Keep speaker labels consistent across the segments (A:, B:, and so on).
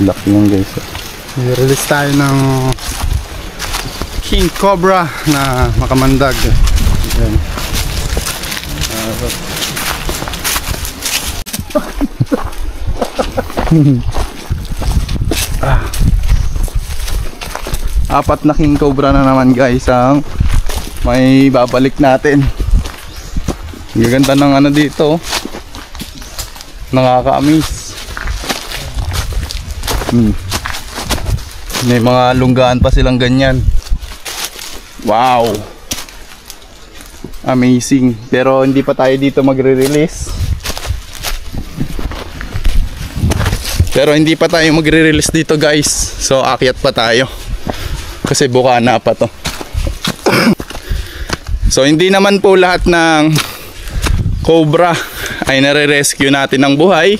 A: Laki yan guys.
B: I-release tayo ng King Cobra na makamandag. Ayan.
A: Apat na King Cobra na naman guys ang may babalik natin. Gaganda ng ano dito, nakaka-amaze. May mga lunggaan pa silang ganyan. Wow, amazing. Pero hindi pa tayo dito magre-release. Dito guys. So akyat pa tayo kasi bukana pa to. So hindi naman po lahat ng cobra ay nare-rescue natin ng buhay.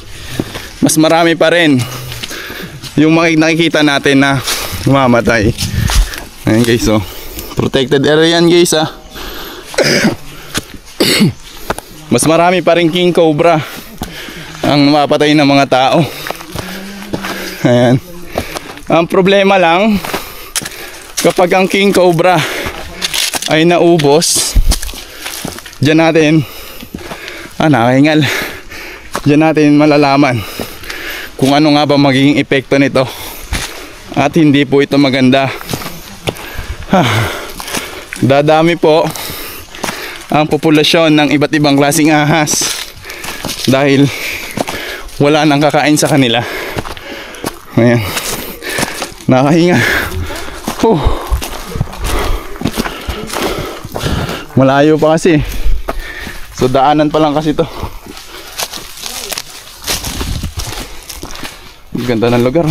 A: Mas marami pa rin yung nakikita natin na mamamatay. Ayan guys, so protected area yan guys ah. Mas marami pa rin King Cobra ang mapatay ng mga tao. Ayan. Ang problema lang, kapag ang King Cobra ay naubos, dyan natin nakahingal. Dyan natin malalaman kung ano nga ba magiging epekto nito. At hindi po ito maganda. Dadami po ang populasyon ng iba't ibang klaseng ahas dahil wala nang kakain sa kanila. Ayan, nakahinga. Malayo pa kasi, so daanan pa lang kasi to. Ganda ng lugar.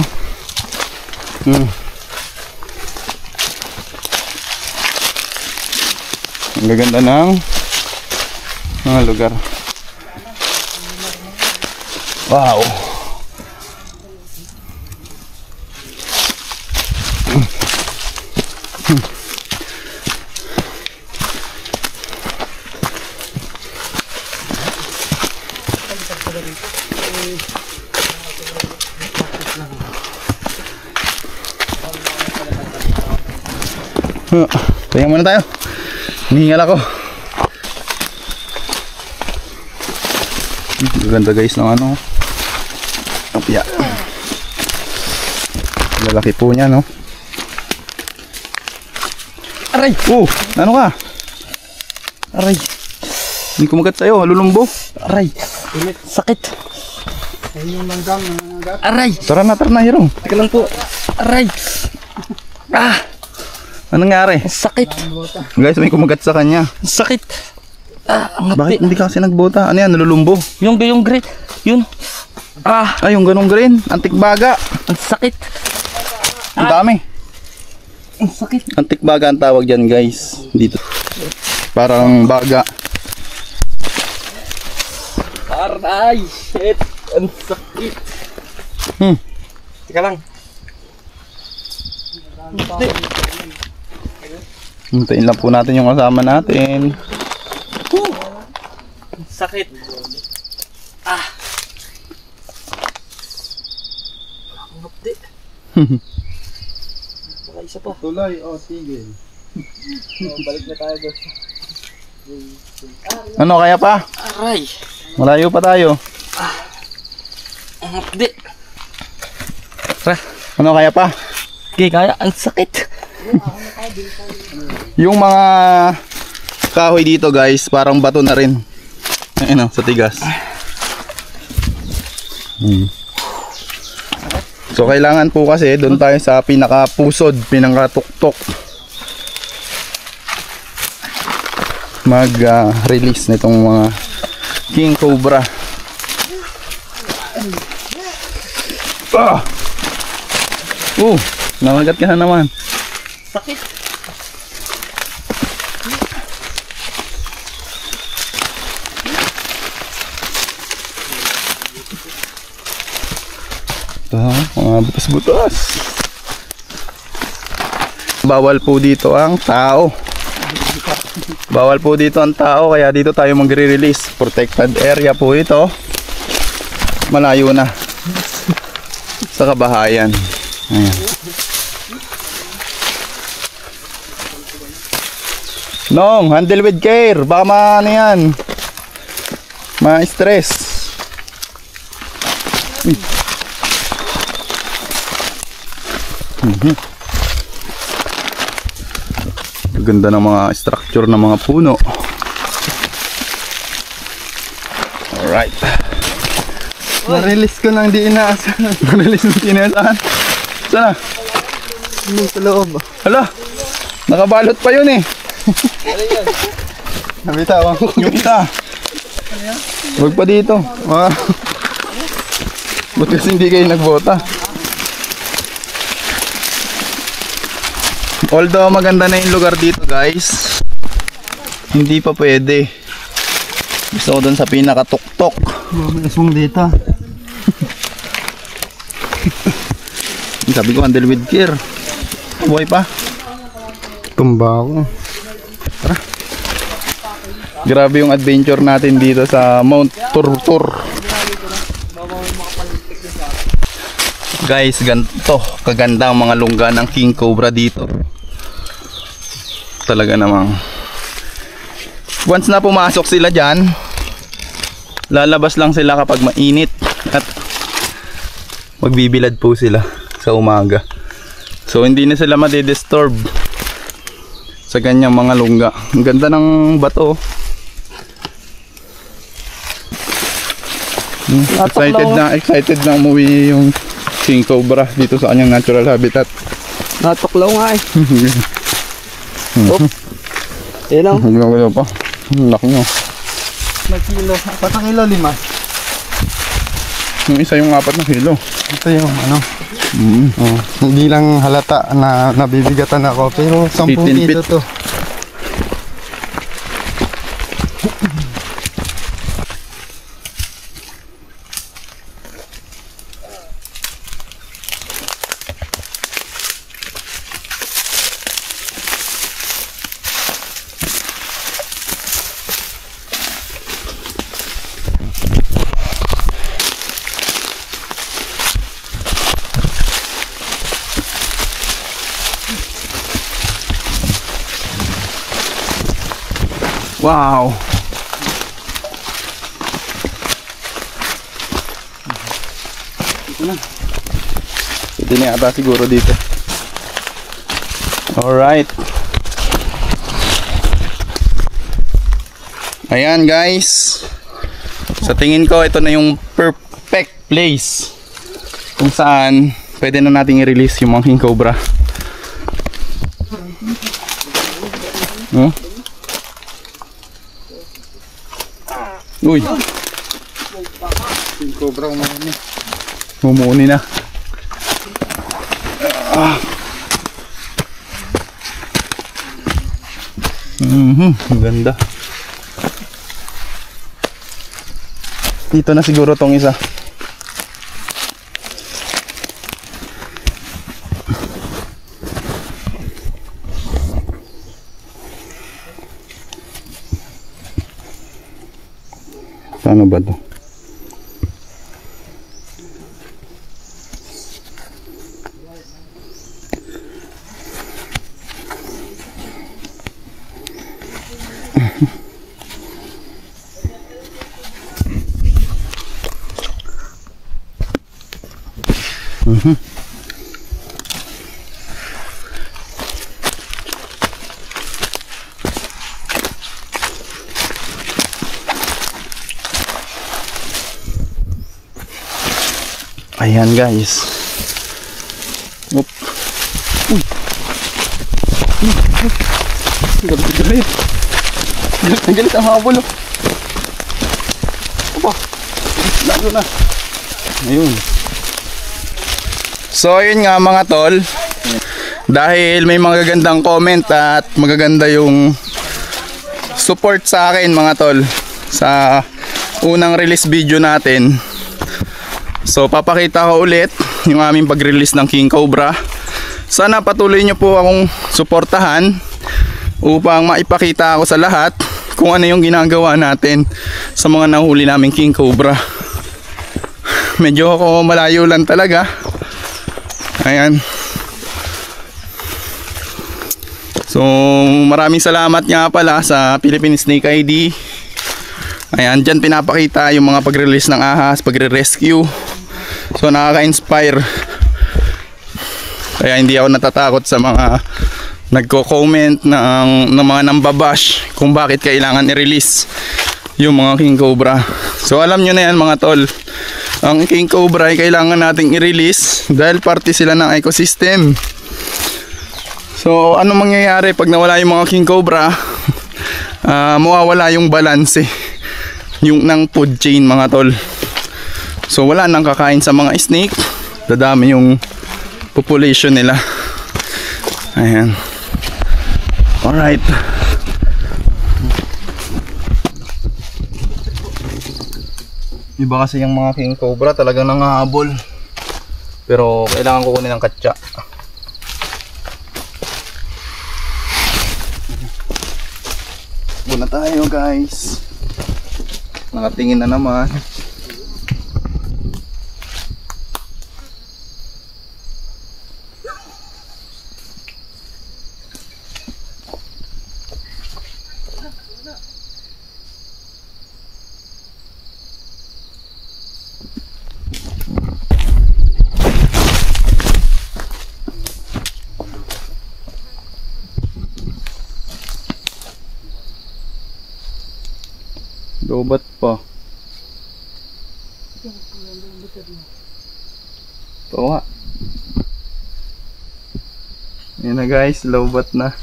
A: Ang gaganda ng mga lugar. Wow. Kaya muna tayo. Hinihingal ako. Ganda guys ng ano. Apya. Lalaki po niya no. Aray! Ano ka? Aray! Hindi kumagat sa'yo, lulumbo. Aray! Sakit!
B: Ayun yung langgang.
A: Aray! Tara na hero.
C: Teka lang po. Aray!
A: Anong nangyari?
C: Sakit!
A: Guys, may kumagat sa kanya.
C: Sakit!
A: Bakit hindi ka kasi nagbota? Ano yan, nalulumbo?
C: Yung great. Yun.
A: Yung ganong green. Antik baga.
C: Ang sakit.
A: Ang dami.
C: Ang sakit.
A: Antik baga ang tawag dyan guys. Dito. Parang baga.
C: Aray! Shit! Ang sakit.
B: Teka lang.
A: Hintayin lang po natin yung kasama natin.
C: Ang sakit. Ang hapdi. Baka isa pa.
B: Tuloy o tigil.
C: Balik na tayo doon.
A: Ano kaya pa?
C: Aray!
A: Malayo pa tayo.
C: Ang hapdi.
A: Ano kaya pa?
C: Okay, kaya. Ang sakit.
A: Yung mga kahoy dito guys, parang bato na rin. Ayun sa tigas. So kailangan po kasi doon tayo sa pinakapusod, pinakatuktok mag-release nitong mga King Cobra. Namagat ka na naman.
C: Sakit.
A: Mga butas-butas. Bawal po dito ang tao. Bawal po dito ang tao, kaya dito tayo magre-release. Protected area po ito. Malayo na. sa kabahayan. Ayan. Nong, handle with care. Baka ano yan. Ma-stress. Uy. Ganda ng mga structure ng mga puno. Alright.
B: Na-release ko nang di inaasahan.
A: Na-release ng tinasaan. Saan na?
B: Yung sa loob.
A: Hala, nakabalot pa yun eh.
B: Nabitawan ko.
A: Yung isa. Huwag pa dito.
B: Wow.
A: Ba't kasi hindi kayo nagbota? Although maganda na yung lugar dito guys, hindi pa pwede. Gusto ko dun sa pinakatuktok.
B: May aswang dito.
A: Sabi ko handle with care. Buhay pa.
B: Tumba ako.
A: Grabe yung adventure natin dito sa Mount Turtur. Guys, ganito kaganda ang mga lungga ng king cobra dito. Talaga namang once na pumasok sila dyan, lalabas lang sila kapag mainit at magbibilad po sila sa umaga. So hindi na sila madidisturb sa ganyang mga lungga. Ang ganda ng bato. Excited na umuwi yung king cobra dito sa kanyang natural habitat.
C: Natuklaw nga eh. Oh. Yan lang.
A: Hanggang pa. Laki nyo.
B: Nagkilo. 4 kilo 5.
A: Yung isa yung 4 na kilo.
B: Ito yung ano. Oh, hindi lang halata na nabibigatan ako pero 10 kilo to.
A: Wow! Ito na yata siguro dito. Alright. Ayan guys. Sa tingin ko ito na yung perfect place kung saan pwede na nating i-release yung mga king cobra. Uy!
B: King cobra umani.
A: Mumuuni na. Ang ganda. Dito na siguro tong isa. Ano ba to? Ayan guys. Oop. Uy. Galit. Ang galit ang habol. Opa. Lalo na. Ayun. So ayun nga mga tol. Dahil may magagandang comment at magaganda yung support sa akin mga tol sa unang release video natin. So papakita ko ulit yung aming pag-release ng king cobra. Sana patuloy nyo po akong suportahan upang maipakita ako sa lahat kung ano yung ginagawa natin sa mga nahuli naming king cobra. Medyo ako malayo lang talaga Ayan. So, maraming salamat nga pala sa Philippine Snake ID. Ayan, dyan pinapakita yung mga pag-release ng ahas, pagre-rescue. So, nakaka-inspire. Kaya hindi ako natatakot sa mga nagko-comment ng mga nambabash kung bakit kailangan i-release yung mga king cobra. So, alam nyo na yan mga tol. Ang king cobra ay kailangan nating i-release dahil parte sila ng ecosystem. So, ano mangyayari pag nawala yung mga king cobra? Mawawala yung balance yung ng food chain mga tol. So, wala nang kakain sa mga snake. Dadami yung population nila. Ayan. Alright. Iba kasi yung mga king cobra talagang nangahabol. Pero kailangan ko kunin ng katsa. Muna tayo guys. Nakatingin na naman. Lobat pa. Ito nga. Yan na guys, lobat na.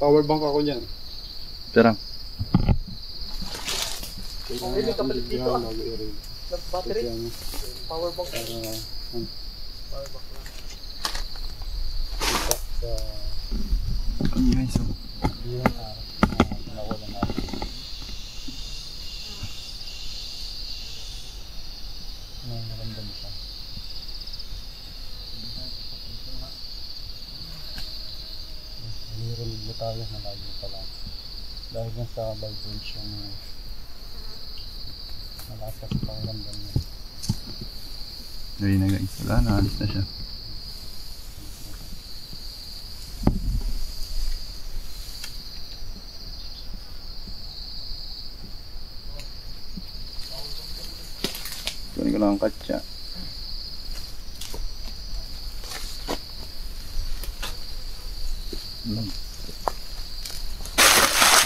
B: Power bank ako dyan.
A: Perang.
C: Hindi ka palit dito ah. Battery? Power bank.
A: Guys, so.
B: Nirulog tayo na lagi pala. Dahil nga sa vibration malasa sa pangramdam niya.
A: Ayun na guys, wala na, alis na siya. Kunin ko lang ang katsa.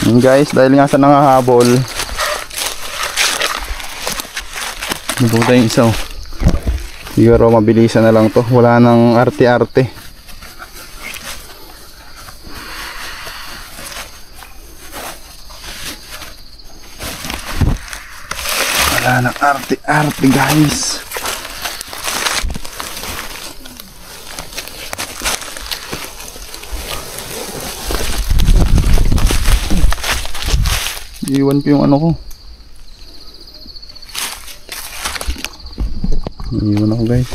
A: Yun guys, dahil nga sa nangahabol, nabuta yung isa. Siguro mabilisan na lang to, wala nang arte-arte. Wala nang arte-arte guys. Iwan ko yung ano ko. Iwan ako guys.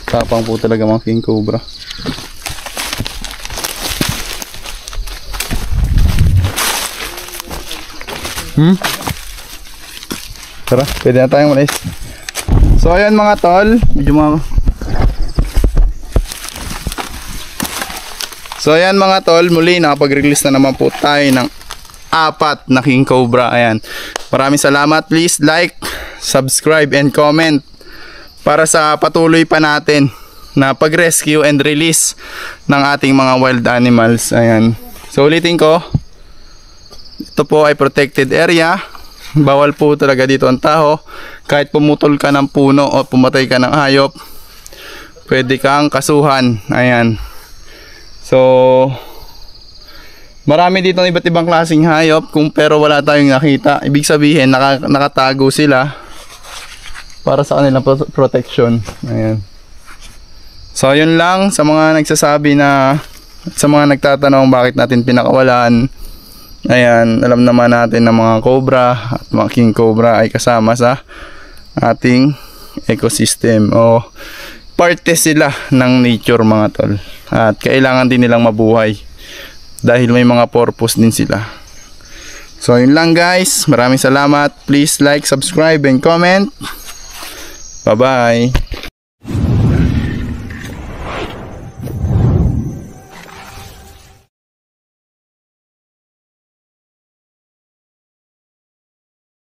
A: Tapang po talaga mga king cobra. Tara, pwede na tayong malis. So ayan mga tol, medyo mga... So ayan mga tol, muli nakapag-release na naman po tayo ng 4 na king cobra. Ayan, maraming salamat. Please like, subscribe and comment para sa patuloy pa natin na pag-rescue and release ng ating mga wild animals. Ayan, so ulitin ko, ito po ay protected area. Bawal po talaga dito ang tao. Kahit pumutol ka ng puno o pumatay ka ng hayop, pwede kang kasuhan. Ayan. So, marami dito ng iba't ibang klaseng hayop. Pero wala tayong nakita, ibig sabihin nakatago sila para sa kanilang protection. Ayan. So, yun lang sa mga nagsasabi na At sa mga nagtatanong bakit natin pinakawalan, ayan, alam naman natin na mga cobra at mga king cobra ay kasama sa ating ecosystem o parte sila ng nature mga tol. At kailangan din nilang mabuhay dahil may mga purpose din sila. So yun lang guys, maraming salamat. Please like, subscribe and comment. Bye bye.